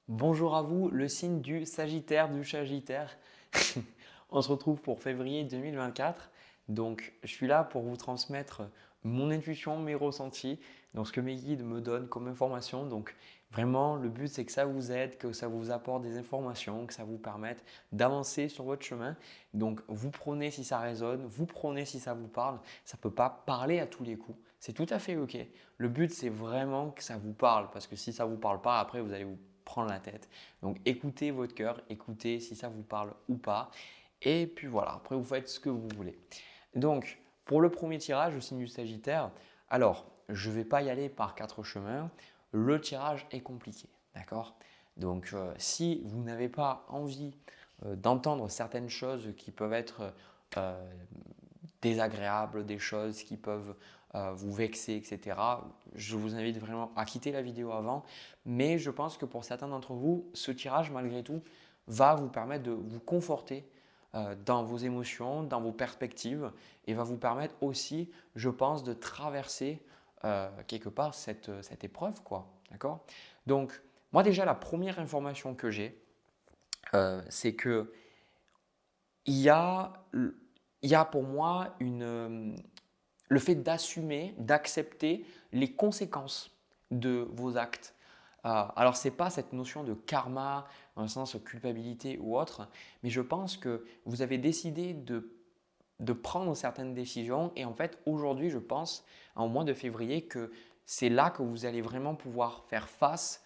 Bonjour à vous, le signe du Sagittaire, du Sagittaire. On se retrouve pour février 2024. Donc, je suis là pour vous transmettre mon intuition, mes ressentis, donc ce que mes guides me donnent comme information. Donc, vraiment, le but, c'est que ça vous aide, que ça vous apporte des informations, que ça vous permette d'avancer sur votre chemin. Donc, vous prenez si ça résonne, vous prenez si ça vous parle. Ça ne peut pas parler à tous les coups. C'est tout à fait OK. Le but, c'est vraiment que ça vous parle, parce que si ça ne vous parle pas, après, vous allez vous prendre la tête. Donc, écoutez votre cœur, écoutez si ça vous parle ou pas. Et puis voilà, après vous faites ce que vous voulez. Donc, pour le premier tirage, le signe du Sagittaire, alors, je ne vais pas y aller par quatre chemins. Le tirage est compliqué, d'accord? Donc, si vous n'avez pas envie d'entendre certaines choses qui peuvent être euh, désagréables, des choses qui peuvent vous vexer, etc., je vous invite vraiment à quitter la vidéo avant. Mais je pense que pour certains d'entre vous, ce tirage, malgré tout, va vous permettre de vous conforter dans vos émotions, dans vos perspectives et va vous permettre aussi, je pense, de traverser quelque part cette épreuve, quoi. D'accord? Donc, moi déjà, la première information que j'ai, c'est que il y a, il y a pour moi le fait d'assumer, d'accepter les conséquences de vos actes. Alors, ce n'est pas cette notion de karma, dans le sens de culpabilité ou autre, mais je pense que vous avez décidé de prendre certaines décisions et en fait, aujourd'hui, je pense, en mois de février, que c'est là que vous allez vraiment pouvoir faire face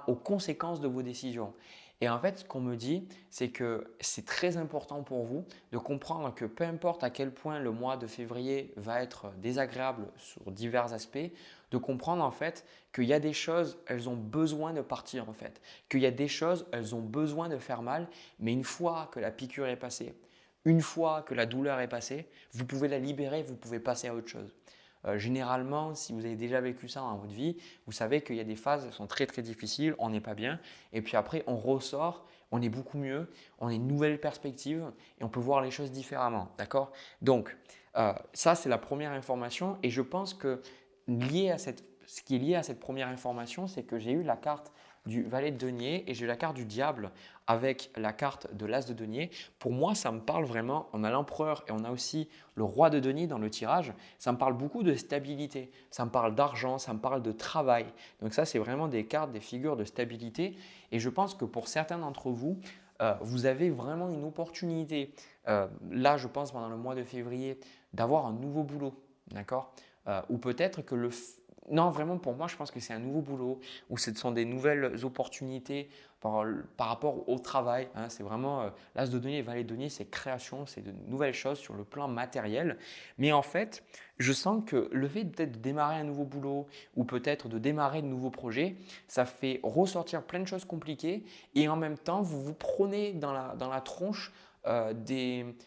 aux conséquences de vos décisions. Et en fait, ce qu'on me dit, c'est que c'est très important pour vous de comprendre que peu importe à quel point le mois de février va être désagréable sur divers aspects, de comprendre en fait qu'il y a des choses, elles ont besoin de partir en fait, qu'il y a des choses, elles ont besoin de faire mal, mais une fois que la piqûre est passée, une fois que la douleur est passée, vous pouvez la libérer, vous pouvez passer à autre chose. Généralement, si vous avez déjà vécu ça dans votre vie, vous savez qu'il y a des phases qui sont très très difficiles, on n'est pas bien, et puis après on ressort, on est beaucoup mieux, on a une nouvelle perspective et on peut voir les choses différemment. D'accord? Donc, ça c'est la première information et je pense que ce qui est lié à cette première information, c'est que j'ai eu la carte du valet de denier et j'ai eu la carte du diable avec la carte de l'as de denier. Pour moi, ça me parle vraiment, on a l'empereur et on a aussi le roi de denier dans le tirage, ça me parle beaucoup de stabilité, ça me parle d'argent, ça me parle de travail. Donc ça, c'est vraiment des cartes, des figures de stabilité et je pense que pour certains d'entre vous, vous avez vraiment une opportunité, là je pense pendant le mois de février, d'avoir un nouveau boulot, d'accord? Ou peut-être que non, vraiment, pour moi, je pense que c'est un nouveau boulot ou ce sont des nouvelles opportunités par rapport au travail. Hein. C'est vraiment l'as de denier et valet de denier, c'est création, c'est de nouvelles choses sur le plan matériel. Mais en fait, je sens que le fait peut-être de démarrer un nouveau boulot ou peut-être de démarrer de nouveaux projets, ça fait ressortir plein de choses compliquées et en même temps, vous vous prenez dans la tronche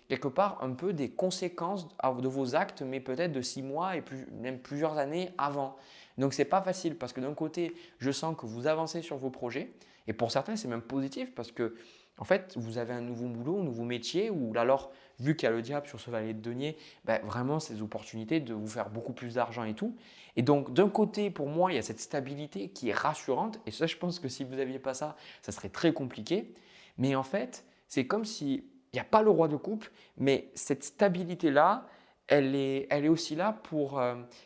quelque part un peu des conséquences de vos actes, mais peut-être de 6 mois et même plusieurs années avant. Donc, ce n'est pas facile parce que d'un côté, je sens que vous avancez sur vos projets et pour certains, c'est même positif parce que en fait, vous avez un nouveau boulot, un nouveau métier ou alors, vu qu'il y a le diable sur ce valet de denier, ben, vraiment ces opportunités de vous faire beaucoup plus d'argent et tout. Et donc, d'un côté, pour moi, il y a cette stabilité qui est rassurante et ça, je pense que si vous n'aviez pas ça, ça serait très compliqué. Mais en fait, c'est comme si il n'y a pas le roi de coupe, mais cette stabilité-là, elle est aussi là pour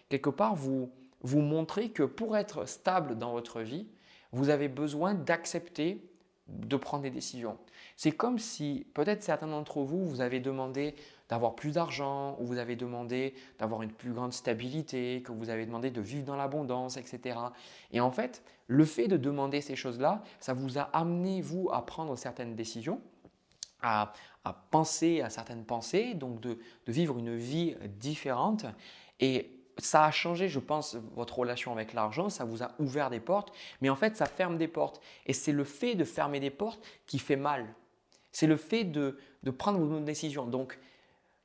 quelque part vous montrer que pour être stable dans votre vie, vous avez besoin d'accepter de prendre des décisions. C'est comme si peut-être certains d'entre vous, vous avez demandé d'avoir plus d'argent, ou vous avez demandé d'avoir une plus grande stabilité, que vous avez demandé de vivre dans l'abondance, etc. Et en fait, le fait de demander ces choses-là, ça vous a amené, vous, à prendre certaines décisions à, à penser à certaines pensées, donc de vivre une vie différente. Et ça a changé, je pense, votre relation avec l'argent, ça vous a ouvert des portes, mais en fait, ça ferme des portes. Et c'est le fait de fermer des portes qui fait mal. C'est le fait de prendre vos décisions. Donc,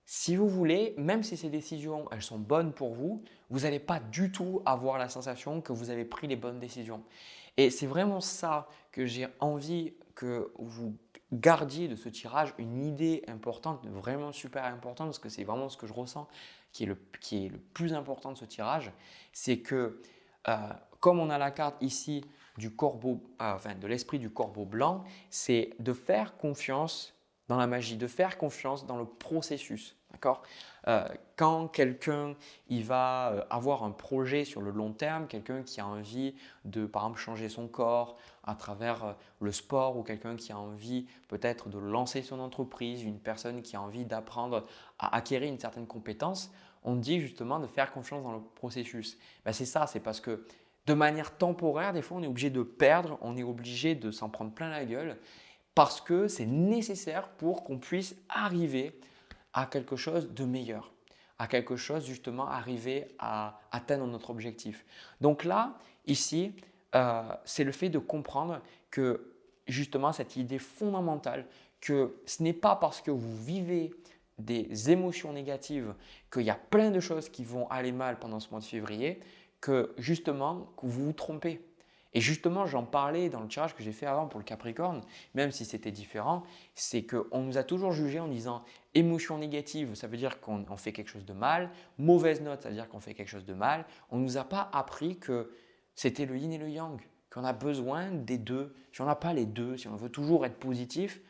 si vous voulez, même si ces décisions, elles sont bonnes pour vous, vous n'allez pas du tout avoir la sensation que vous avez pris les bonnes décisions. Et c'est vraiment ça que j'ai envie que vous gardiez de ce tirage, une idée importante, vraiment super importante, parce que c'est vraiment ce que je ressens qui est le plus important de ce tirage, c'est que comme on a la carte ici de l'esprit du corbeau blanc, c'est de faire confiance dans la magie, de faire confiance dans le processus. D'accord. Quand quelqu'un il va avoir un projet sur le long terme, quelqu'un qui a envie de, par exemple, changer son corps à travers le sport, ou quelqu'un qui a envie peut-être de lancer son entreprise, une personne qui a envie d'apprendre à acquérir une certaine compétence, on dit justement de faire confiance dans le processus. Ben, c'est ça, c'est parce que de manière temporaire, des fois on est obligé de perdre, on est obligé de s'en prendre plein la gueule, parce que c'est nécessaire pour qu'on puisse arriver à quelque chose de meilleur, à quelque chose justement arriver à atteindre notre objectif. Donc là, ici, c'est le fait de comprendre que justement cette idée fondamentale que ce n'est pas parce que vous vivez des émotions négatives qu'il y a plein de choses qui vont aller mal pendant ce mois de février, que justement que vous vous trompez. Et justement, j'en parlais dans le tirage que j'ai fait avant pour le Capricorne, même si c'était différent, c'est qu'on nous a toujours jugé en disant émotion négative, ça veut dire qu'on fait quelque chose de mal, mauvaise note, ça veut dire qu'on fait quelque chose de mal. On ne nous a pas appris que c'était le yin et le yang, qu'on a besoin des deux. Si on n'a pas les deux, si on veut toujours être positif,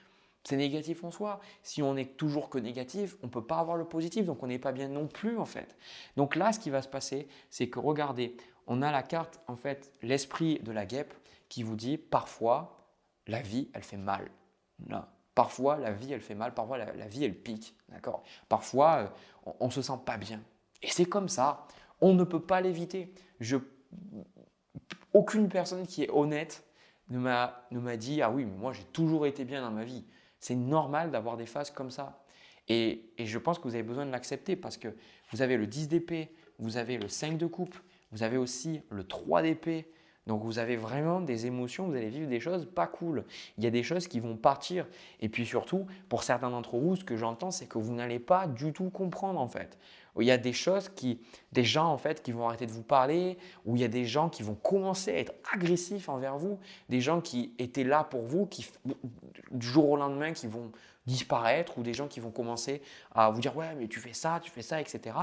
c'est négatif en soi. Si on n'est toujours que négatif, on ne peut pas avoir le positif, donc on n'est pas bien non plus en fait. Donc là, ce qui va se passer, c'est que regardez, on a la carte, en fait, l'esprit de la guêpe qui vous dit parfois la vie, elle fait mal. Là. Parfois, la vie, elle fait mal. Parfois, la vie, elle pique. D'accord. Parfois, on ne se sent pas bien. Et c'est comme ça. On ne peut pas l'éviter. Aucune personne qui est honnête ne m'a dit « Ah oui, mais moi, j'ai toujours été bien dans ma vie ». C'est normal d'avoir des phases comme ça. Et je pense que vous avez besoin de l'accepter parce que vous avez le 10 d'épée, vous avez le 5 de coupe, vous avez aussi le 3 d'épée. Donc, vous avez vraiment des émotions, vous allez vivre des choses pas cool. Il y a des choses qui vont partir. Et puis surtout, pour certains d'entre vous, ce que j'entends, c'est que vous n'allez pas du tout comprendre en fait. Il y a des gens en fait qui vont arrêter de vous parler, ou il y a des gens qui vont commencer à être agressifs envers vous, des gens qui étaient là pour vous, qui du jour au lendemain qui vont disparaître, ou des gens qui vont commencer à vous dire « Ouais, mais tu fais ça, etc. »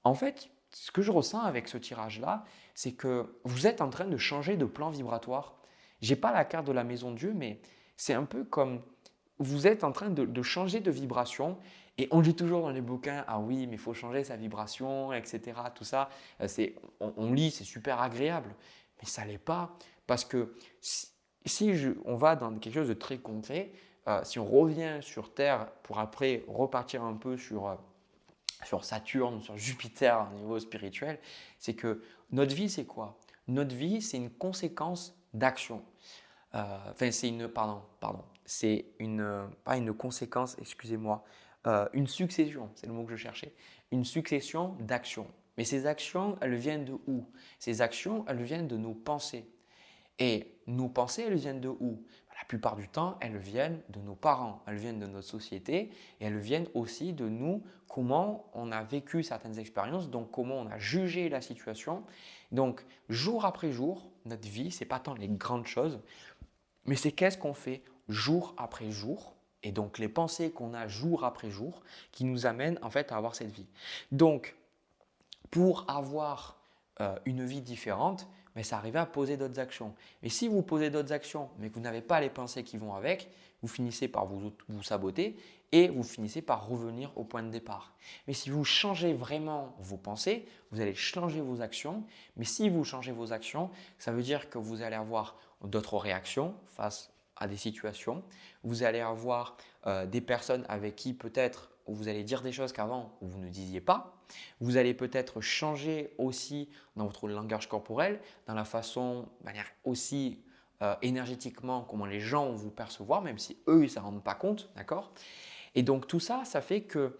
En fait, ce que je ressens avec ce tirage-là, c'est que vous êtes en train de changer de plan vibratoire. Je n'ai pas la carte de la maison de Dieu, mais c'est un peu comme vous êtes en train de changer de vibration. Et on dit toujours dans les bouquins, ah oui, mais il faut changer sa vibration, etc. Tout ça, on lit, c'est super agréable. Mais ça ne l'est pas. Parce que on va dans quelque chose de très concret, si on revient sur Terre pour après repartir un peu sur Saturne, sur Jupiter au niveau spirituel, c'est que notre vie, c'est quoi? Notre vie, c'est une conséquence d'action. Pas une conséquence, excusez-moi, une succession, c'est le mot que je cherchais, une succession d'actions. Mais ces actions, elles viennent de où? Ces actions, elles viennent de nos pensées. Et nos pensées, elles viennent de où? La plupart du temps, elles viennent de nos parents, elles viennent de notre société et elles viennent aussi de nous, comment on a vécu certaines expériences, donc comment on a jugé la situation. Donc, jour après jour, notre vie, ce n'est pas tant les grandes choses, mais c'est qu'est-ce qu'on fait jour après jour, et donc les pensées qu'on a jour après jour qui nous amènent en fait à avoir cette vie. Donc, pour avoir une vie différente, mais ça arrive à poser d'autres actions. Mais si vous posez d'autres actions, mais que vous n'avez pas les pensées qui vont avec, vous finissez par vous saboter et vous finissez par revenir au point de départ. Mais si vous changez vraiment vos pensées, vous allez changer vos actions. Mais si vous changez vos actions, ça veut dire que vous allez avoir d'autres réactions face à des situations. Vous allez avoir des personnes avec qui peut-être vous allez dire des choses qu'avant vous ne disiez pas. Vous allez peut-être changer aussi dans votre langage corporel, dans la façon, de manière aussi énergétiquement, comment les gens vont vous percevoir, même si eux, ils ne s'en rendent pas compte, d'accord? Et donc tout ça, ça fait que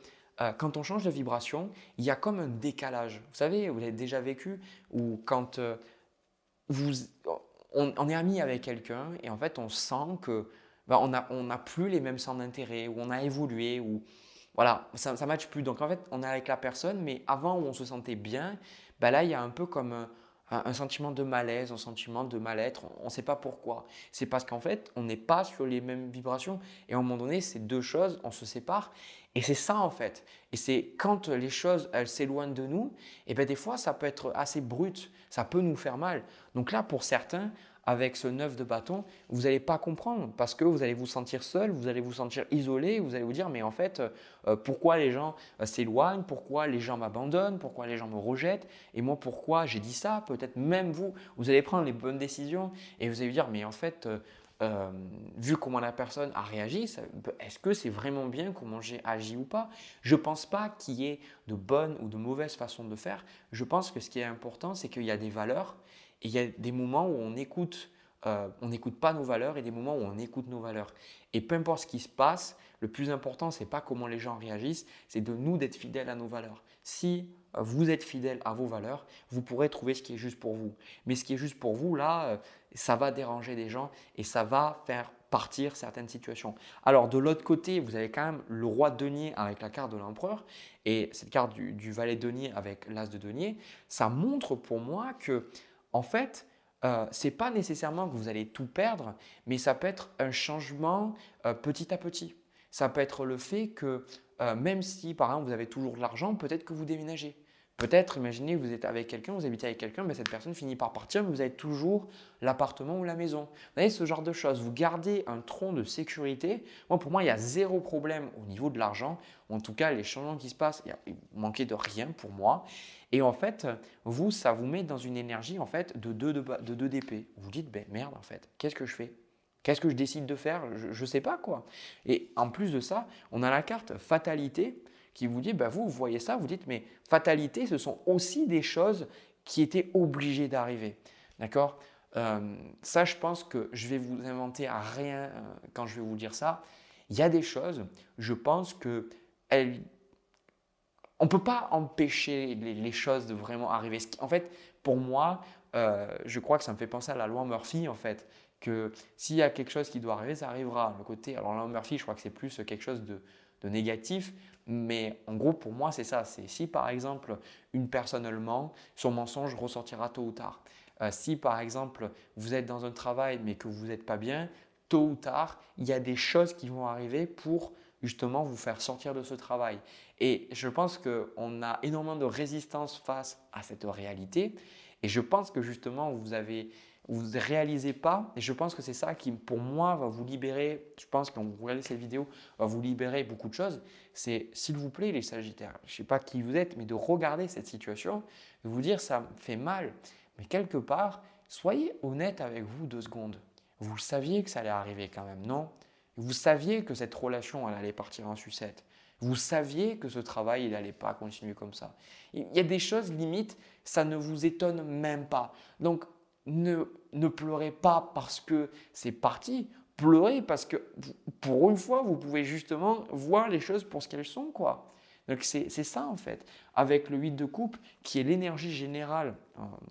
quand on change de vibration, il y a comme un décalage. Vous savez, vous l'avez déjà vécu, où quand on est ami avec quelqu'un et en fait on sent que on n'a plus les mêmes centres d'intérêt, ou on a évolué, ou voilà, ça ne matche plus. Donc en fait, on est avec la personne, mais avant où on se sentait bien, là il y a un peu comme un sentiment de malaise, un sentiment de mal-être. On ne sait pas pourquoi. C'est parce qu'en fait, on n'est pas sur les mêmes vibrations. Et à un moment donné, ces deux choses, on se sépare. Et c'est ça en fait. Et c'est quand les choses, elles s'éloignent de nous, et des fois, ça peut être assez brut. Ça peut nous faire mal. Donc là, pour certains, avec ce 9 de bâton, vous n'allez pas comprendre parce que vous allez vous sentir seul, vous allez vous sentir isolé, vous allez vous dire mais en fait pourquoi les gens s'éloignent, pourquoi les gens m'abandonnent, pourquoi les gens me rejettent et moi pourquoi j'ai dit ça, peut-être même vous allez prendre les bonnes décisions et vous allez vous dire mais en fait vu comment la personne a réagi, est-ce que c'est vraiment bien comment j'ai agi ou pas? Je ne pense pas qu'il y ait de bonnes ou de mauvaises façons de faire. Je pense que ce qui est important, c'est qu'il y a des valeurs et il y a des moments où on n'écoute pas nos valeurs et des moments où on écoute nos valeurs. Et peu importe ce qui se passe, le plus important, ce n'est pas comment les gens réagissent, c'est de nous d'être fidèles à nos valeurs. Si vous êtes fidèle à vos valeurs, vous pourrez trouver ce qui est juste pour vous. Mais ce qui est juste pour vous, là, ça va déranger des gens et ça va faire partir certaines situations. Alors de l'autre côté, vous avez quand même le roi de denier avec la carte de l'empereur et cette carte du valet de denier avec l'as de denier. Ça montre pour moi que en fait, ce n'est pas nécessairement que vous allez tout perdre, mais ça peut être un changement petit à petit. Ça peut être le fait que même si par exemple vous avez toujours de l'argent, peut-être que vous déménagez. Peut-être, imaginez, vous êtes avec quelqu'un, vous habitez avec quelqu'un, mais cette personne finit par partir, mais vous avez toujours l'appartement ou la maison. Vous voyez, ce genre de choses. Vous gardez un tronc de sécurité. Moi, pour moi, il y a zéro problème au niveau de l'argent. En tout cas, les changements qui se passent, il manquait de rien pour moi. Et en fait, vous, ça vous met dans une énergie en fait, de 2 d'épée. Vous dites, ben merde, en fait, qu'est-ce que je fais? Qu'est-ce que je décide de faire? Je ne sais pas quoi. Et en plus de ça, on a la carte fatalité qui vous dit, ben vous voyez ça, vous dites, mais fatalité, ce sont aussi des choses qui étaient obligées d'arriver. D'accord? Ça, je pense que je vais vous inventer à rien quand je vais vous dire ça. Il y a des choses, je pense que on ne peut pas empêcher les choses de vraiment arriver. En fait, pour moi, je crois que ça me fait penser à la loi Murphy, en fait, que s'il y a quelque chose qui doit arriver, ça arrivera. Le côté, alors la loi Murphy, je crois que c'est plus quelque chose de négatif, mais en gros, pour moi, c'est ça. C'est si par exemple, une personne elle ment, son mensonge ressortira tôt ou tard. Si par exemple, vous êtes dans un travail mais que vous n'êtes pas bien, tôt ou tard, il y a des choses qui vont arriver pour justement vous faire sortir de ce travail. Et je pense qu'on a énormément de résistance face à cette réalité. Et je pense que justement, vous ne réalisez pas. Et je pense que c'est ça qui, pour moi, va vous libérer. Je pense que quand vous regardez cette vidéo, va vous libérer beaucoup de choses. C'est, s'il vous plaît, les Sagittaires, je ne sais pas qui vous êtes, mais de regarder cette situation, de vous dire ça me fait mal. Mais quelque part, soyez honnête avec vous 2 secondes. Vous saviez que ça allait arriver quand même, non? Vous saviez que cette relation, elle allait partir en sucette. Vous saviez que ce travail, il n'allait pas continuer comme ça. Il y a des choses, limite, ça ne vous étonne même pas. Donc, ne pleurez pas parce que c'est parti. Pleurez parce que, pour une fois, vous pouvez justement voir les choses pour ce qu'elles sont, quoi. Donc, c'est ça, en fait. Avec le 8 de coupe, qui est l'énergie générale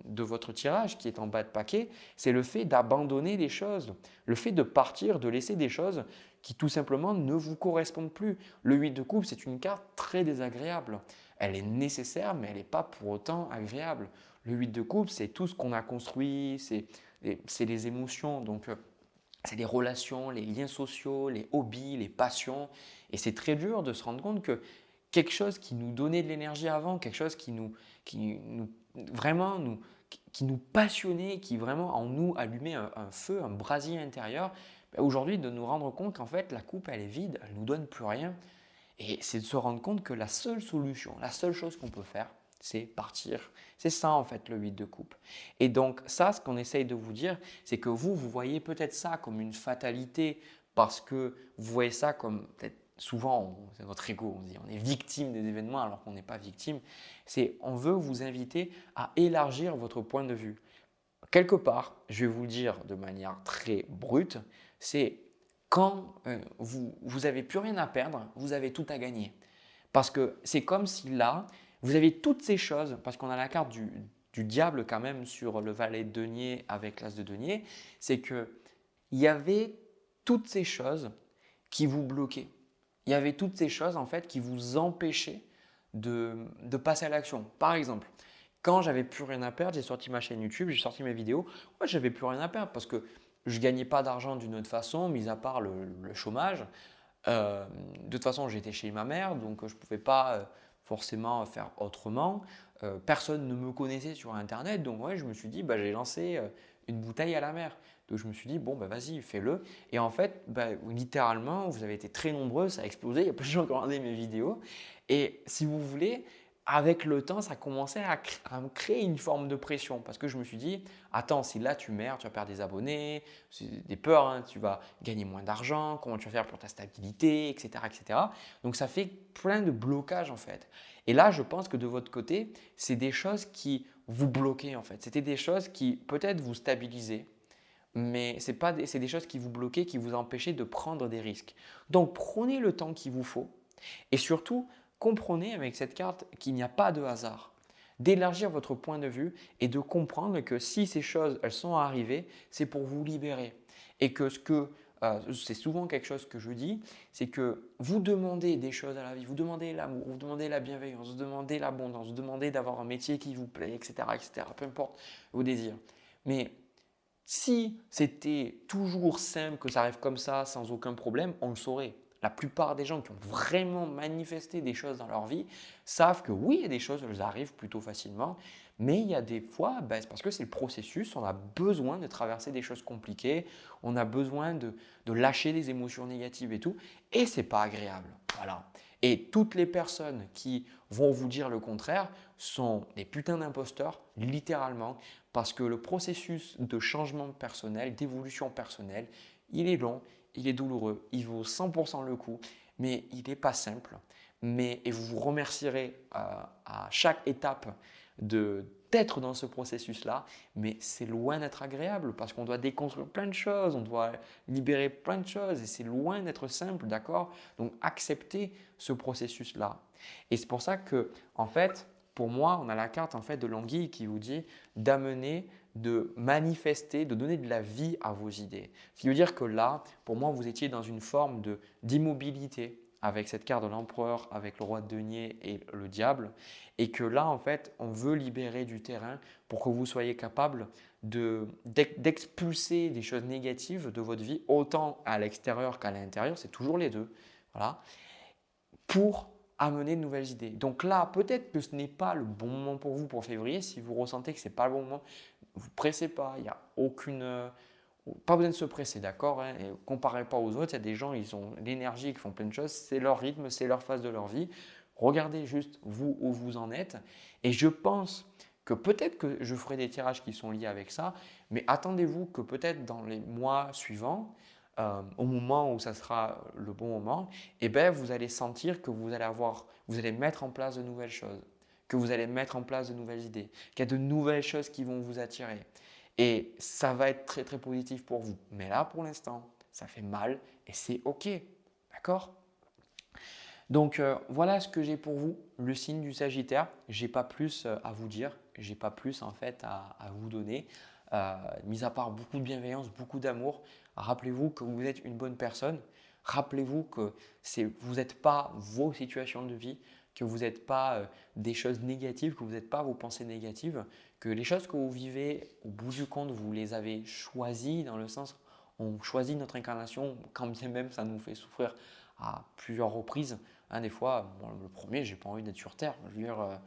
de votre tirage, qui est en bas de paquet, c'est le fait d'abandonner les choses, le fait de partir, de laisser des choses qui tout simplement ne vous correspondent plus. Le 8 de coupe, c'est une carte très désagréable. Elle est nécessaire, mais elle n'est pas pour autant agréable. Le 8 de coupe, c'est tout ce qu'on a construit, c'est les émotions. Donc, c'est les relations, les liens sociaux, les hobbies, les passions. Et c'est très dur de se rendre compte que quelque chose qui nous donnait de l'énergie avant, quelque chose vraiment qui nous passionnait, qui vraiment en nous allumait un feu, un brasier intérieur, aujourd'hui de nous rendre compte qu'en fait la coupe elle est vide, elle ne nous donne plus rien. Et c'est de se rendre compte que la seule solution, la seule chose qu'on peut faire, c'est partir. C'est ça en fait le 8 de coupe. Et donc ça, ce qu'on essaye de vous dire, c'est que vous voyez peut-être ça comme une fatalité parce que vous voyez ça comme peut-être souvent, c'est notre ego, on dit on est victime des événements alors qu'on n'est pas victime. On veut vous inviter à élargir votre point de vue. Quelque part, je vais vous le dire de manière très brute, c'est quand vous n'avez plus rien à perdre, vous avez tout à gagner. Parce que c'est comme si là, vous avez toutes ces choses, parce qu'on a la carte du diable quand même sur le valet de denier avec l'as de denier, c'est qu'il y avait toutes ces choses qui vous bloquaient. Il y avait toutes ces choses en fait qui vous empêchaient de passer à l'action. Par exemple, quand j'avais plus rien à perdre, j'ai sorti ma chaîne YouTube, j'ai sorti mes vidéos. Moi, j'avais plus rien à perdre parce que je ne gagnais pas d'argent d'une autre façon, mis à part le chômage. De toute façon, j'étais chez ma mère, donc je ne pouvais pas forcément faire autrement. Personne ne me connaissait sur Internet, donc ouais, je me suis dit, j'ai lancé une bouteille à la mer. Donc je me suis dit, bon, bah, vas-y, fais-le. Et en fait, bah, littéralement, vous avez été très nombreux, ça a explosé. Il y a plein de gens qui ont regardé mes vidéos. Et si vous voulez, avec le temps, ça commençait à me créer une forme de pression parce que je me suis dit, attends, si là tu merdes, tu vas perdre des abonnés, c'est des peurs, hein, tu vas gagner moins d'argent, comment tu vas faire pour ta stabilité, etc., etc. Donc ça fait plein de blocages en fait. Et là, je pense que de votre côté, c'est des choses qui vous bloquaient en fait. C'était des choses qui peut-être vous stabilisaient, mais c'est des choses qui vous bloquaient, qui vous empêchaient de prendre des risques. Donc prenez le temps qu'il vous faut et surtout, comprenez avec cette carte qu'il n'y a pas de hasard. D'élargir votre point de vue et de comprendre que si ces choses elles sont arrivées, c'est pour vous libérer. Et que c'est souvent quelque chose que je dis, c'est que vous demandez des choses à la vie, vous demandez l'amour, vous demandez la bienveillance, vous demandez l'abondance, vous demandez d'avoir un métier qui vous plaît, etc., etc., peu importe vos désirs. Mais si c'était toujours simple, que ça arrive comme ça, sans aucun problème, on le saurait. La plupart des gens qui ont vraiment manifesté des choses dans leur vie savent que oui, il y a des choses, elles arrivent plutôt facilement, mais il y a des fois, ben, c'est parce que c'est le processus, on a besoin de traverser des choses compliquées, on a besoin de lâcher des émotions négatives et tout, et c'est pas agréable. Voilà. Et toutes les personnes qui vont vous dire le contraire sont des putains d'imposteurs, littéralement, parce que le processus de changement personnel, d'évolution personnelle, il est long, il est douloureux, il vaut 100% le coup, mais il n'est pas simple. Et vous vous remercierez à chaque étape d'être dans ce processus-là, mais c'est loin d'être agréable parce qu'on doit déconstruire plein de choses, on doit libérer plein de choses et c'est loin d'être simple, d'accord? Donc acceptez ce processus-là. Et c'est pour ça que, en fait, pour moi, on a la carte en fait de l'anguille qui vous dit d'amener, de manifester, de donner de la vie à vos idées. Ce qui veut dire que là, pour moi, vous étiez dans une forme d'immobilité avec cette carte de l'empereur, avec le roi de denier et le diable. Et que là, en fait, on veut libérer du terrain pour que vous soyez capable d'expulser des choses négatives de votre vie, autant à l'extérieur qu'à l'intérieur, c'est toujours les deux. Voilà. Pour amener de nouvelles idées. Donc là, peut-être que ce n'est pas le bon moment pour vous pour février. Si vous ressentez que ce n'est pas le bon moment, ne vous pressez pas. Il n'y a pas besoin de se presser, d'accord, hein, et comparez pas aux autres. Il y a des gens, ils ont l'énergie, qui font plein de choses. C'est leur rythme, c'est leur phase de leur vie. Regardez juste vous où vous en êtes. Et je pense que peut-être que je ferai des tirages qui sont liés avec ça, mais attendez-vous que peut-être dans les mois suivants, au moment où ça sera le bon moment, eh ben, vous allez sentir que vous allez mettre en place de nouvelles choses, que vous allez mettre en place de nouvelles idées, qu'il y a de nouvelles choses qui vont vous attirer. Et ça va être très très positif pour vous. Mais là, pour l'instant, ça fait mal et c'est OK. D'accord? Donc voilà ce que j'ai pour vous, le signe du Sagittaire. Je n'ai pas plus à vous dire, je n'ai pas plus en fait à vous donner. Mis à part beaucoup de bienveillance, beaucoup d'amour, rappelez-vous que vous êtes une bonne personne. Rappelez-vous que vous n'êtes pas vos situations de vie, que vous n'êtes pas des choses négatives, que vous n'êtes pas vos pensées négatives, que les choses que vous vivez, au bout du compte, vous les avez choisies dans le sens, on choisit notre incarnation, quand bien même ça nous fait souffrir à plusieurs reprises. Hein, des fois, bon, le premier, j'ai pas envie d'être sur Terre. Je veux dire,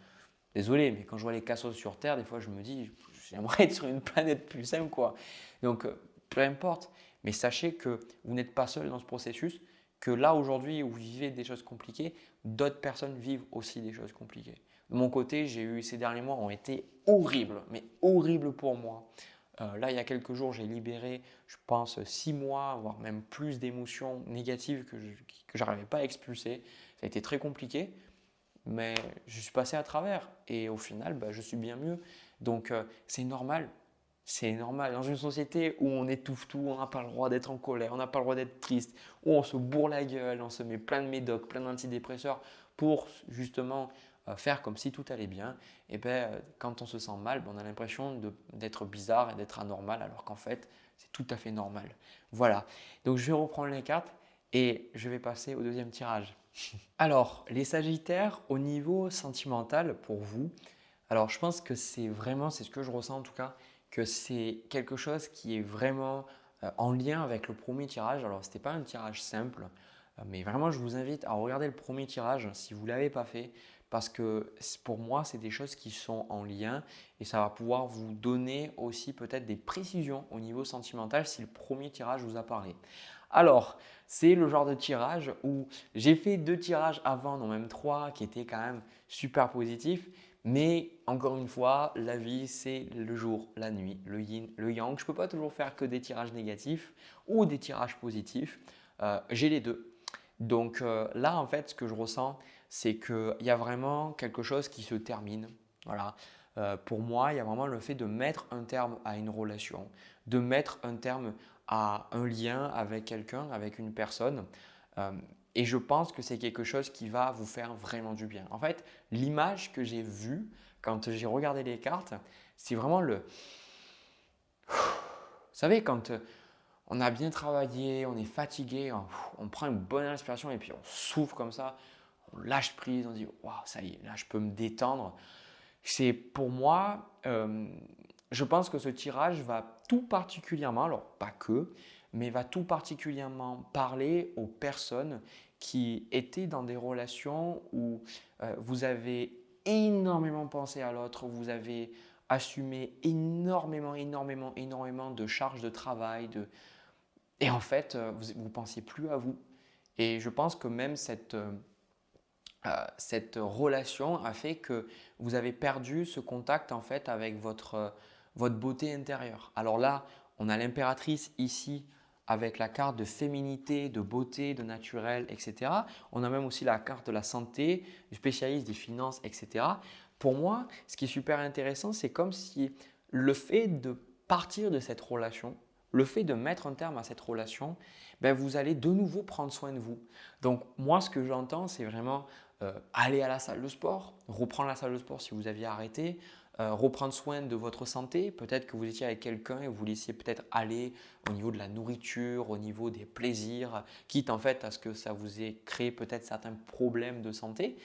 désolé, mais quand je vois les cassos sur Terre, des fois, je me dis, j'aimerais être sur une planète plus simple, quoi. Donc, peu importe. Mais sachez que vous n'êtes pas seul dans ce processus, que là, aujourd'hui, où vous vivez des choses compliquées, d'autres personnes vivent aussi des choses compliquées. De mon côté, ces derniers mois ont été horribles, mais horribles pour moi. Là, il y a quelques jours, j'ai libéré, je pense, 6 mois, voire même plus d'émotions négatives que je n'arrivais pas à expulser. Ça a été très compliqué, mais je suis passé à travers et au final, bah, je suis bien mieux. Donc, c'est normal. C'est normal. Dans une société où on étouffe tout, on n'a pas le droit d'être en colère, on n'a pas le droit d'être triste, où on se bourre la gueule, on se met plein de médocs, plein d'antidépresseurs pour justement faire comme si tout allait bien. Et bien, quand on se sent mal, ben, on a l'impression d'être bizarre et d'être anormal, alors qu'en fait, c'est tout à fait normal. Voilà. Donc, je vais reprendre les cartes et je vais passer au deuxième tirage. Alors, les Sagittaires, au niveau sentimental, pour vous, alors je pense que c'est ce que je ressens en tout cas, que c'est quelque chose qui est vraiment en lien avec le premier tirage. Alors, ce n'était pas un tirage simple, mais vraiment, je vous invite à regarder le premier tirage si vous ne l'avez pas fait, parce que pour moi, c'est des choses qui sont en lien et ça va pouvoir vous donner aussi peut-être des précisions au niveau sentimental si le premier tirage vous a parlé. Alors, c'est le genre de tirage où j'ai fait 2 tirages avant, non même 3, qui étaient quand même super positifs. Mais encore une fois, la vie, c'est le jour, la nuit, le yin, le yang. Je ne peux pas toujours faire que des tirages négatifs ou des tirages positifs. J'ai les deux. Donc là, en fait, ce que je ressens, c'est qu'il y a vraiment quelque chose qui se termine. Voilà. Pour moi, il y a vraiment le fait de mettre un terme à une relation, de mettre un terme à un lien avec quelqu'un, avec une personne. Euh, et je pense que c'est quelque chose qui va vous faire vraiment du bien. En fait, l'image que j'ai vue quand j'ai regardé les cartes, c'est vraiment le… Vous savez, quand on a bien travaillé, on est fatigué, on prend une bonne inspiration et puis on souffle comme ça, on lâche prise, on dit waouh, ça y est, là je peux me détendre. C'est pour moi, je pense que ce tirage va tout particulièrement, alors pas que, mais va tout particulièrement parler aux personnes qui étaient dans des relations où vous avez énormément pensé à l'autre, vous avez assumé énormément de charges de travail, et en fait, vous ne pensiez plus à vous. Et je pense que même cette relation a fait que vous avez perdu ce contact en fait avec votre beauté intérieure. Alors là, on a l'impératrice ici avec la carte de féminité, de beauté, de naturel, etc. On a même aussi la carte de la santé, du spécialiste des finances, etc. Pour moi, ce qui est super intéressant, c'est comme si le fait de partir de cette relation, le fait de mettre un terme à cette relation, ben vous allez de nouveau prendre soin de vous. Donc moi, ce que j'entends, c'est vraiment aller à la salle de sport, reprendre la salle de sport si vous aviez arrêté, reprendre soin de votre santé. Peut-être que vous étiez avec quelqu'un et vous laissiez peut-être aller au niveau de la nourriture, au niveau des plaisirs, quitte en fait à ce que ça vous ait créé peut-être certains problèmes de santé.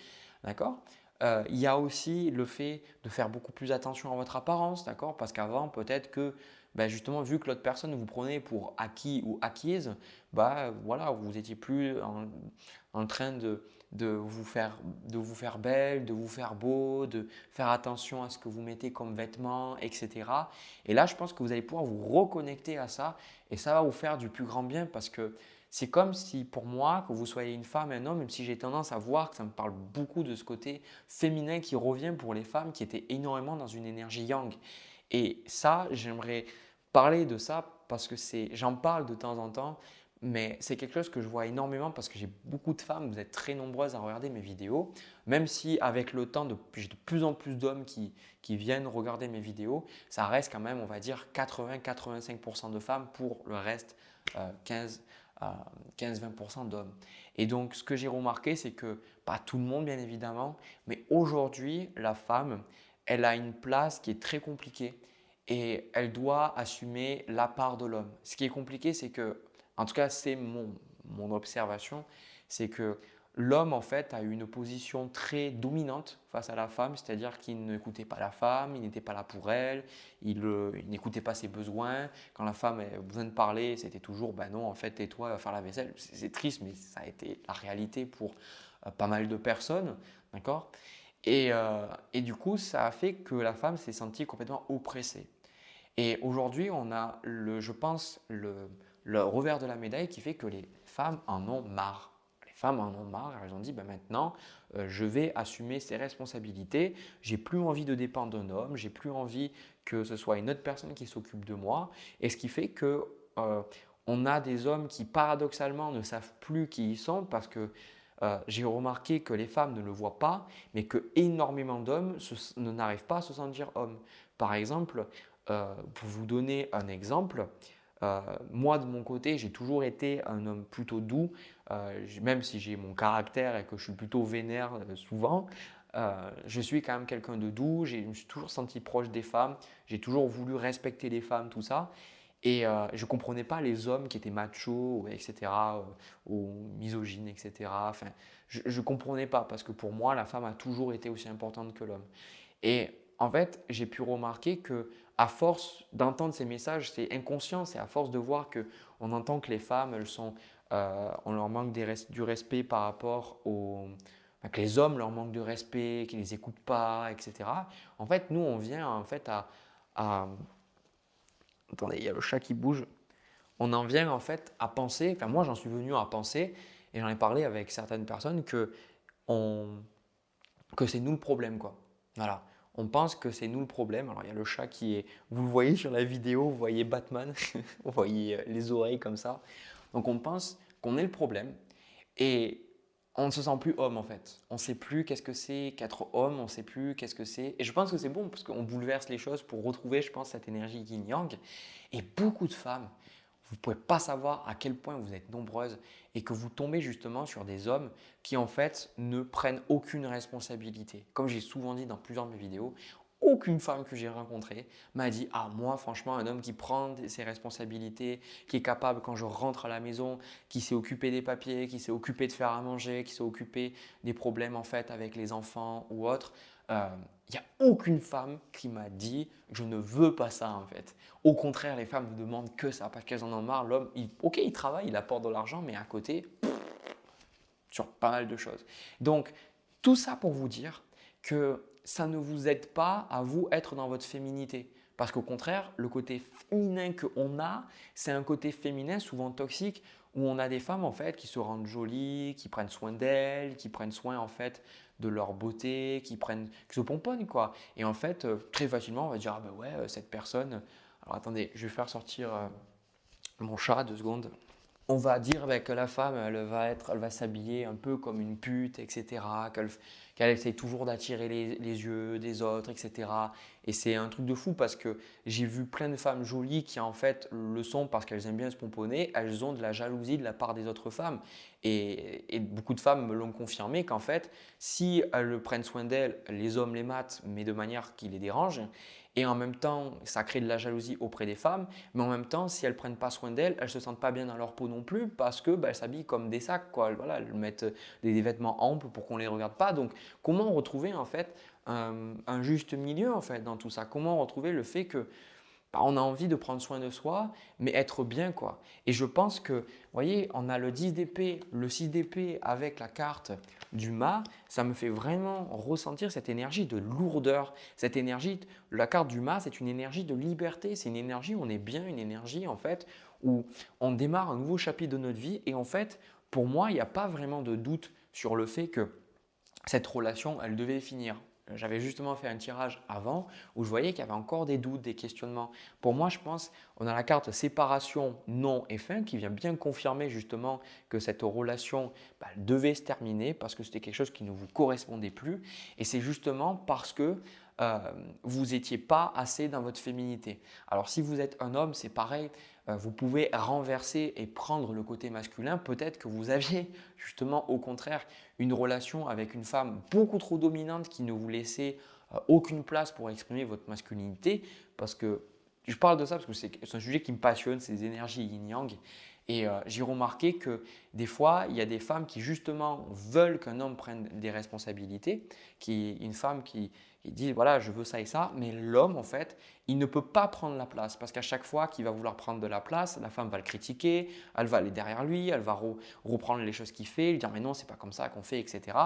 D'accord. Il y a aussi le fait de faire beaucoup plus attention à votre apparence, d'accord? Parce qu'avant, peut-être que ben justement, vu que l'autre personne vous prenait pour acquis ou acquise, bah, voilà, vous n'étiez plus en train de vous faire belle, de vous faire beau, de faire attention à ce que vous mettez comme vêtements, etc. Et là, je pense que vous allez pouvoir vous reconnecter à ça et ça va vous faire du plus grand bien parce que c'est comme si pour moi, que vous soyez une femme, un homme, même si j'ai tendance à voir que ça me parle beaucoup de ce côté féminin qui revient pour les femmes qui étaient énormément dans une énergie yang. Et ça, j'aimerais parler de ça parce que j'en parle de temps en temps, mais c'est quelque chose que je vois énormément parce que j'ai beaucoup de femmes, vous êtes très nombreuses à regarder mes vidéos, même si avec le temps, j'ai de plus en plus d'hommes qui viennent regarder mes vidéos, ça reste quand même, on va dire, 80-85% de femmes pour le reste, 15-20% d'hommes. Et donc, ce que j'ai remarqué, c'est que, pas tout le monde bien évidemment, mais aujourd'hui, la femme, elle a une place qui est très compliquée et elle doit assumer la part de l'homme. Ce qui est compliqué, c'est que, en tout cas, c'est mon observation, c'est que l'homme, en fait, a eu une position très dominante face à la femme, c'est-à-dire qu'il n'écoutait pas la femme, il n'était pas là pour elle, il n'écoutait pas ses besoins. Quand la femme avait besoin de parler, c'était toujours ben non, en fait, tais-toi, va faire la vaisselle. C'est triste, mais ça a été la réalité pour pas mal de personnes, d'accord? Et du coup, ça a fait que la femme s'est sentie complètement oppressée. Et aujourd'hui, on a, je pense, le revers de la médaille qui fait que les femmes en ont marre. Les femmes en ont marre, elles ont dit ben maintenant, je vais assumer ces responsabilités, j'ai plus envie de dépendre d'un homme, j'ai plus envie que ce soit une autre personne qui s'occupe de moi. Et ce qui fait que on a des hommes qui paradoxalement ne savent plus qui ils sont parce que j'ai remarqué que les femmes ne le voient pas, mais que énormément d'hommes n'arrivent pas à se sentir hommes. Par exemple, pour vous donner un exemple, moi de mon côté, j'ai toujours été un homme plutôt doux, même si j'ai mon caractère et que je suis plutôt vénère souvent. Je suis quand même quelqu'un de doux, je me suis toujours senti proche des femmes, j'ai toujours voulu respecter les femmes, tout ça. Et je ne comprenais pas les hommes qui étaient machos, etc., ou misogynes, etc. Enfin, je ne comprenais pas parce que pour moi, la femme a toujours été aussi importante que l'homme. Et en fait, j'ai pu remarquer que à force d'entendre ces messages, c'est inconscient, c'est à force de voir qu'on entend que les femmes, on leur manque du respect par rapport que les hommes leur manquent de respect, qu'ils ne les écoutent pas, etc. En fait, nous, on vient en fait à... Attendez, il y a le chat qui bouge. On en vient en fait à penser, enfin moi j'en suis venu à penser, et j'en ai parlé avec certaines personnes, on- que c'est nous le problème, quoi. Voilà. On pense que c'est nous le problème. Alors il y a le chat qui est, vous le voyez sur la vidéo, vous voyez Batman, vous voyez les oreilles comme ça. Donc on pense qu'on est le problème et on ne se sent plus homme en fait. On ne sait plus qu'est-ce que c'est qu'être homme, on ne sait plus qu'est-ce que c'est. Et je pense que c'est bon parce qu'on bouleverse les choses pour retrouver, je pense, cette énergie yin-yang. Et beaucoup de femmes, vous ne pouvez pas savoir à quel point vous êtes nombreuses et que vous tombez justement sur des hommes qui en fait ne prennent aucune responsabilité. Comme j'ai souvent dit dans plusieurs de mes vidéos, aucune femme que j'ai rencontrée m'a dit ah moi franchement un homme qui prend ses responsabilités, qui est capable quand je rentre à la maison, qui s'est occupé des papiers, qui s'est occupé de faire à manger, qui s'est occupé des problèmes en fait avec les enfants ou autres. Il n'y a aucune femme qui m'a dit je ne veux pas ça en fait. Au contraire, les femmes ne demandent que ça parce qu'elles en ont marre. L'homme, ok, il travaille, il apporte de l'argent, mais à côté, sur pas mal de choses. Donc, tout ça pour vous dire que ça ne vous aide pas à vous être dans votre féminité. Parce qu'au contraire, le côté féminin qu'on a, c'est un côté féminin souvent toxique où on a des femmes en fait qui se rendent jolies, qui prennent soin d'elles, qui prennent soin en fait de leur beauté, qui se pomponnent quoi. Et en fait, très facilement, on va dire ah ben ouais, cette personne. Alors attendez, je vais faire sortir mon chat 2 secondes. On va dire que la femme, elle va s'habiller un peu comme une pute, etc. Qu'elle essaie toujours d'attirer les yeux des autres, etc. Et c'est un truc de fou parce que j'ai vu plein de femmes jolies qui en fait le sont parce qu'elles aiment bien se pomponner. Elles ont de la jalousie de la part des autres femmes. Et beaucoup de femmes me l'ont confirmé qu'en fait, si elles prennent soin d'elles, les hommes les matent, mais de manière qui les dérange. Et en même temps, ça crée de la jalousie auprès des femmes. Mais en même temps, si elles ne prennent pas soin d'elles, elles ne se sentent pas bien dans leur peau non plus parce que elles s'habillent comme des sacs, quoi. Voilà, elles mettent des vêtements amples pour qu'on ne les regarde pas. Donc, comment retrouver en fait un juste milieu en fait dans tout ça? Comment retrouver le fait que on a envie de prendre soin de soi, mais être bien quoi. Et je pense que, vous voyez, on a le 10 d'épée, le 6 d'épée avec la carte du mât, ça me fait vraiment ressentir cette énergie de lourdeur, cette énergie, la carte du mât, c'est une énergie de liberté, c'est une énergie où on est bien, une énergie en fait où on démarre un nouveau chapitre de notre vie et en fait, pour moi, il n'y a pas vraiment de doute sur le fait que cette relation, elle devait finir. J'avais justement fait un tirage avant où je voyais qu'il y avait encore des doutes, des questionnements. Pour moi, je pense, on a la carte séparation, non et fin qui vient bien confirmer justement que cette relation elle devait se terminer parce que c'était quelque chose qui ne vous correspondait plus. Et c'est justement parce que vous n'étiez pas assez dans votre féminité. Alors si vous êtes un homme, c'est pareil, vous pouvez renverser et prendre le côté masculin. Peut-être que vous aviez justement au contraire une relation avec une femme beaucoup trop dominante qui ne vous laissait aucune place pour exprimer votre masculinité. Parce que je parle de ça parce que c'est un sujet qui me passionne, c'est les énergies yin-yang. Et j'ai remarqué que des fois, il y a des femmes qui justement veulent qu'un homme prenne des responsabilités, une femme qui dit voilà, je veux ça et ça, mais l'homme en fait, il ne peut pas prendre la place parce qu'à chaque fois qu'il va vouloir prendre de la place, la femme va le critiquer, elle va aller derrière lui, elle va reprendre les choses qu'il fait, lui dire mais non, c'est pas comme ça qu'on fait, etc.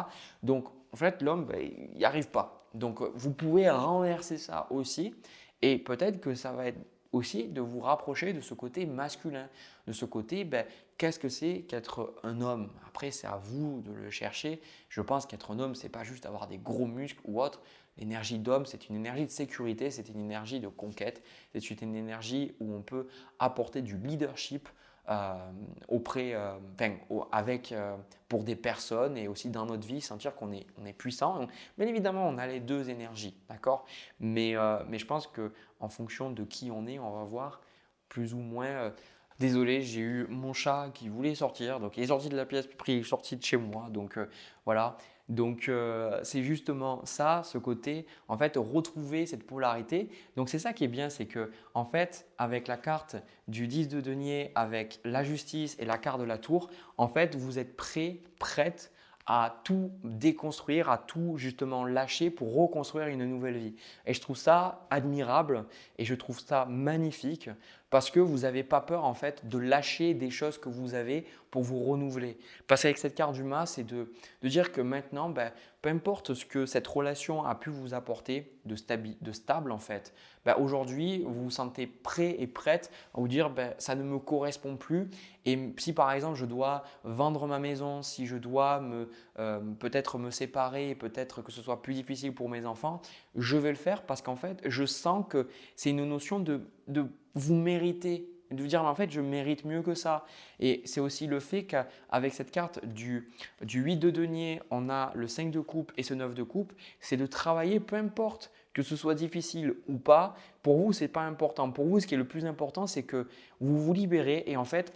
Donc en fait, l'homme, il n'y arrive pas. Donc vous pouvez renverser ça aussi et peut-être que ça va être aussi de vous rapprocher de ce côté masculin, de ce côté, qu'est-ce que c'est qu'être un homme? Après, c'est à vous de le chercher. Je pense qu'être un homme, ce n'est pas juste avoir des gros muscles ou autre. L'énergie d'homme, c'est une énergie de sécurité, c'est une énergie de conquête, c'est une énergie où on peut apporter du leadership pour des personnes et aussi dans notre vie, sentir qu'on est, on est puissant. Bien évidemment, on a les deux énergies, d'accord? Mais je pense qu'en fonction de qui on est, on va voir plus ou moins. Désolé, j'ai eu mon chat qui voulait sortir, donc il est sorti de la pièce, puis il est sorti de chez moi, donc voilà. Donc c'est justement ça, ce côté, en fait, retrouver cette polarité. Donc c'est ça qui est bien, c'est que en fait, avec la carte du 10 de denier, avec la justice et la carte de la tour, en fait, vous êtes prête à tout déconstruire, à tout justement lâcher pour reconstruire une nouvelle vie. Et je trouve ça admirable et je trouve ça magnifique parce que vous n'avez pas peur en fait de lâcher des choses que vous avez pour vous renouveler. Parce qu'avec cette carte du mât, c'est de dire que maintenant, peu importe ce que cette relation a pu vous apporter de stable en fait, aujourd'hui, vous vous sentez prêt et prête à vous dire ça ne me correspond plus. Et si par exemple, je dois vendre ma maison, si je dois peut-être me séparer, peut-être que ce soit plus difficile pour mes enfants, je vais le faire parce qu'en fait, je sens que c'est une notion de vous méritez, de vous dire en fait, je mérite mieux que ça. Et c'est aussi le fait qu'avec cette carte du 8 de denier, on a le 5 de coupe et ce 9 de coupe, c'est de travailler peu importe que ce soit difficile ou pas. Pour vous, ce n'est pas important. Pour vous, ce qui est le plus important, c'est que vous vous libérez et en fait,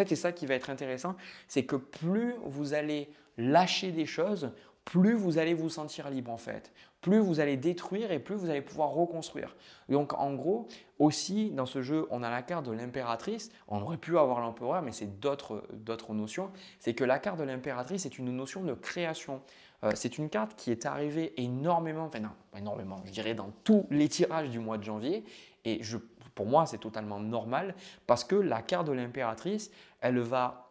c'est ça qui va être intéressant, c'est que plus vous allez lâcher des choses, plus vous allez vous sentir libre en fait. Plus vous allez détruire et plus vous allez pouvoir reconstruire. Donc en gros, aussi dans ce jeu, on a la carte de l'impératrice. On aurait pu avoir l'empereur, mais c'est d'autres notions. C'est que la carte de l'impératrice est une notion de création. C'est une carte qui est arrivée énormément, enfin non, pas énormément, je dirais dans tous les tirages du mois de janvier. Et pour moi, c'est totalement normal parce que la carte de l'impératrice, elle va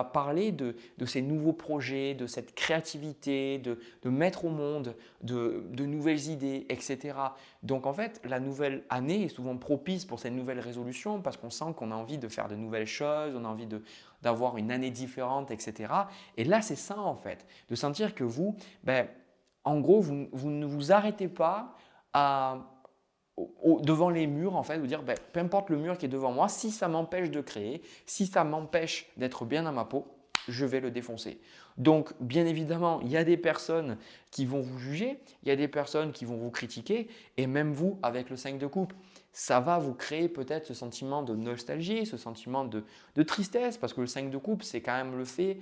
parler de ces nouveaux projets, de cette créativité, de mettre au monde de nouvelles idées, etc. Donc en fait, la nouvelle année est souvent propice pour cette nouvelle résolution parce qu'on sent qu'on a envie de faire de nouvelles choses, on a envie d'avoir une année différente, etc. Et là, c'est ça en fait, de sentir que vous, en gros, vous ne vous arrêtez pas devant les murs, en fait, vous dire peu importe le mur qui est devant moi, si ça m'empêche de créer, si ça m'empêche d'être bien dans ma peau, je vais le défoncer. Donc, bien évidemment, il y a des personnes qui vont vous juger, il y a des personnes qui vont vous critiquer, et même vous, avec le 5 de coupe, ça va vous créer peut-être ce sentiment de nostalgie, ce sentiment de tristesse, parce que le 5 de coupe, c'est quand même le fait,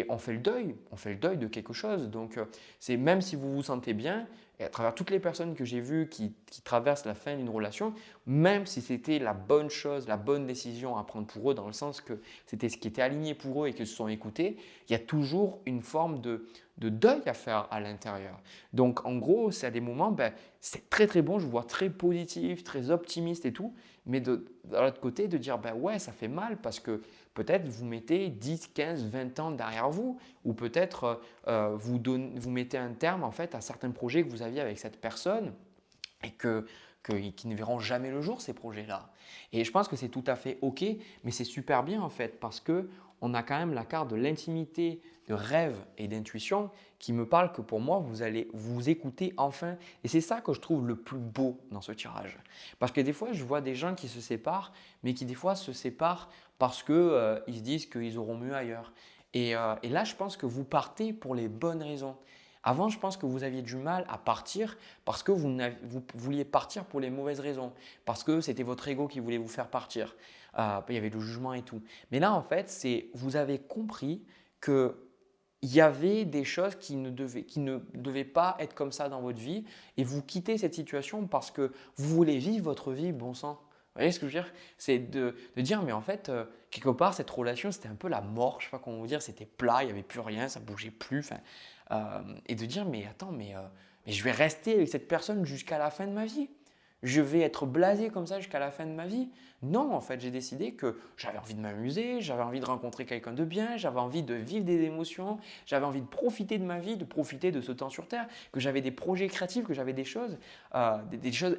on fait le deuil de quelque chose. Donc, c'est même si vous vous sentez bien, et à travers toutes les personnes que j'ai vues qui traversent la fin d'une relation, même si c'était la bonne chose, la bonne décision à prendre pour eux, dans le sens que c'était ce qui était aligné pour eux et qu'ils se sont écoutés, il y a toujours une forme de deuil à faire à l'intérieur. Donc en gros, c'est à des moments, c'est très très bon, je vous vois très positif, très optimiste et tout, mais de l'autre côté, de dire ouais, ça fait mal parce que peut-être vous mettez 10, 15, 20 ans derrière vous, ou peut-être vous mettez un terme en fait à certains projets que vous aviez avec cette personne et qui ne verront jamais le jour, ces projets-là. Et je pense que c'est tout à fait OK, mais c'est super bien en fait parce qu'on a quand même la carte de l'intimité, de rêve et d'intuition qui me parle que pour moi, vous allez vous écouter enfin. Et c'est ça que je trouve le plus beau dans ce tirage. Parce que des fois, je vois des gens qui se séparent, mais qui des fois se séparent parce qu'ils se disent qu'ils auront mieux ailleurs. Et là, je pense que vous partez pour les bonnes raisons. Avant, je pense que vous aviez du mal à partir parce que vous vouliez partir pour les mauvaises raisons, parce que c'était votre ego qui voulait vous faire partir. Il y avait le jugement et tout. Mais là, en fait, vous avez compris qu'il y avait des choses qui ne devaient pas être comme ça dans votre vie et vous quittez cette situation parce que vous voulez vivre votre vie, bon sang. Vous voyez ce que je veux dire? C'est de dire, mais en fait, quelque part, cette relation, c'était un peu la mort. Je ne sais pas comment vous dire, c'était plat, il n'y avait plus rien, ça ne bougeait plus. Et de dire, mais attends, mais je vais rester avec cette personne jusqu'à la fin de ma vie. Je vais être blasé comme ça jusqu'à la fin de ma vie. Non, en fait, j'ai décidé que j'avais envie de m'amuser, j'avais envie de rencontrer quelqu'un de bien, j'avais envie de vivre des émotions, j'avais envie de profiter de ma vie, de profiter de ce temps sur Terre, que j'avais des projets créatifs, que j'avais des choses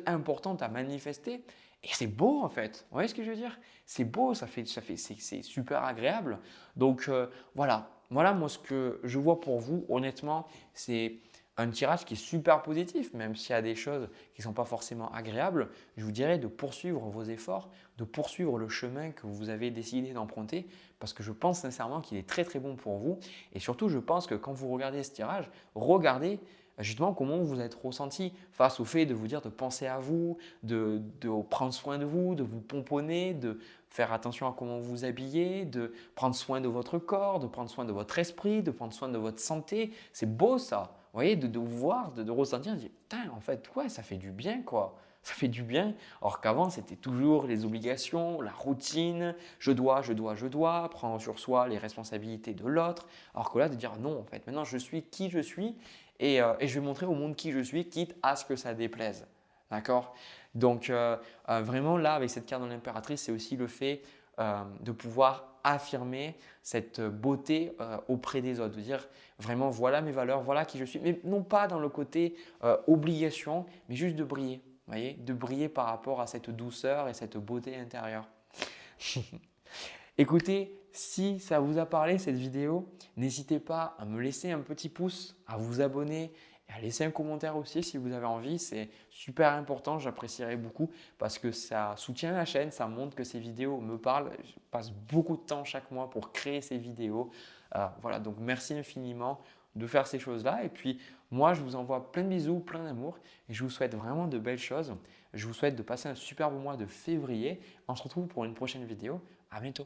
importantes à manifester. Et c'est beau en fait. Vous voyez ce que je veux dire? C'est beau, c'est super agréable. Donc voilà moi ce que je vois pour vous, honnêtement, c'est un tirage qui est super positif, même s'il y a des choses qui ne sont pas forcément agréables. Je vous dirais de poursuivre vos efforts, de poursuivre le chemin que vous avez décidé d'emprunter, parce que je pense sincèrement qu'il est très très bon pour vous. Et surtout, je pense que quand vous regardez ce tirage, regardez justement comment vous êtes ressenti face au fait de vous dire de penser à vous, de prendre soin de vous, de vous pomponner, de faire attention à comment vous habillez, de prendre soin de votre corps, de prendre soin de votre esprit, de prendre soin de votre santé. C'est beau ça, vous voyez, de vous voir, de ressentir, de dire putain, en fait, ouais, ça fait du bien quoi. Ça fait du bien. Or qu'avant, c'était toujours les obligations, la routine, je dois, prendre sur soi les responsabilités de l'autre. Alors que là, de dire non, en fait, maintenant je suis qui je suis et je vais montrer au monde qui je suis, quitte à ce que ça déplaise. D'accord? Donc, vraiment là, avec cette carte de l'impératrice, c'est aussi le fait de pouvoir affirmer cette beauté auprès des autres, de dire vraiment voilà mes valeurs, voilà qui je suis, mais non pas dans le côté obligation, mais juste de briller, vous voyez, de briller par rapport à cette douceur et cette beauté intérieure. Écoutez, si ça vous a parlé cette vidéo, n'hésitez pas à me laisser un petit pouce, à vous abonner et à laisser un commentaire aussi si vous avez envie. C'est super important, j'apprécierais beaucoup parce que ça soutient la chaîne, ça montre que ces vidéos me parlent. Je passe beaucoup de temps chaque mois pour créer ces vidéos. Voilà, donc merci infiniment de faire ces choses-là. Et puis moi, je vous envoie plein de bisous, plein d'amour et je vous souhaite vraiment de belles choses. Je vous souhaite de passer un superbe mois de février. On se retrouve pour une prochaine vidéo. À bientôt.